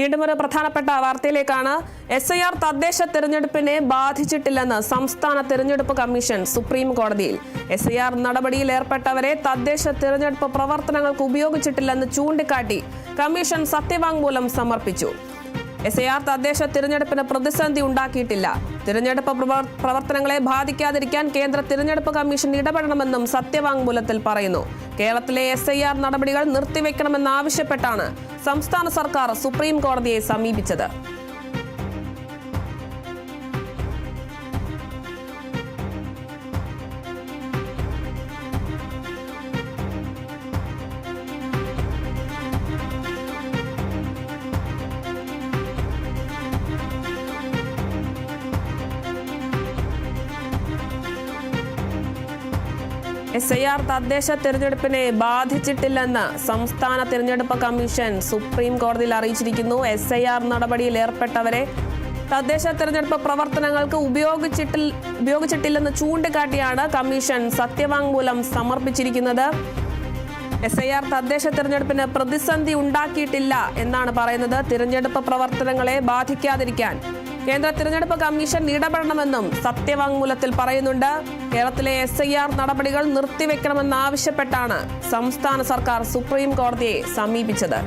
വീണ്ടും ഒരു പ്രധാനപ്പെട്ട വാർത്തയിലേക്കാണ്. SIR തദ്ദേശ തെരഞ്ഞെടുപ്പിനെ ബാധിച്ചിട്ടില്ലെന്ന് സംസ്ഥാന തെരഞ്ഞെടുപ്പ് കമ്മീഷൻ സുപ്രീം കോടതിയിൽ. SIR നടപടിയിൽ ഏർപ്പെട്ടവരെ തദ്ദേശ തെരഞ്ഞെടുപ്പ് പ്രവർത്തനങ്ങൾക്ക് ഉപയോഗിച്ചിട്ടില്ലെന്ന് ചൂണ്ടിക്കാട്ടി കമ്മീഷൻ സത്യവാങ്മൂലം സമർപ്പിച്ചു. SIR തദ്ദേശ തിരഞ്ഞെടുപ്പിന് പ്രതിസന്ധി ഉണ്ടാക്കിയിട്ടില്ല. തിരഞ്ഞെടുപ്പ് പ്രവർത്തനങ്ങളെ ബാധിക്കാതിരിക്കാൻ കേന്ദ്ര തിരഞ്ഞെടുപ്പ് കമ്മീഷൻ ഇടപെടണമെന്നും സത്യവാങ്മൂലത്തിൽ പറയുന്നു. കേരളത്തിലെ SIR നടപടികൾ നിർത്തിവെക്കണമെന്നാവശ്യപ്പെട്ടാണ് സംസ്ഥാന സർക്കാർ സുപ്രീം കോടതിയെ സമീപിച്ചത്. SIR തദ്ദേശ തെരഞ്ഞെടുപ്പിനെ ബാധിച്ചിട്ടില്ലെന്ന് സംസ്ഥാന തെരഞ്ഞെടുപ്പ് കമ്മീഷൻ സുപ്രീം കോടതിയിൽ അറിയിച്ചിരിക്കുന്നു. SIR നടപടിയിൽ ഏർപ്പെട്ടവരെ തദ്ദേശ തെരഞ്ഞെടുപ്പ് പ്രവർത്തനങ്ങൾക്ക് ഉപയോഗിച്ചിട്ടില്ലെന്ന് ചൂണ്ടിക്കാട്ടിയാണ് കമ്മീഷൻ സത്യവാങ്മൂലം സമർപ്പിച്ചിരിക്കുന്നത്. SIR തദ്ദേശ തെരഞ്ഞെടുപ്പിന് പ്രതിസന്ധി ഉണ്ടാക്കിയിട്ടില്ല എന്നാണ് പറയുന്നത്. തിരഞ്ഞെടുപ്പ് പ്രവർത്തനങ്ങളെ ബാധിക്കാതിരിക്കാൻ കേന്ദ്ര തിരഞ്ഞെടുപ്പ് കമ്മീഷൻ ഇടപെടണമെന്നും സത്യവാങ്മൂലത്തിൽ പറയുന്നുണ്ട്. കേരളത്തിലെ SIR നടപടികൾ നിർത്തിവെക്കണമെന്നാവശ്യപ്പെട്ടാണ് സംസ്ഥാന സർക്കാർ സുപ്രീം കോടതിയെ സമീപിച്ചത്.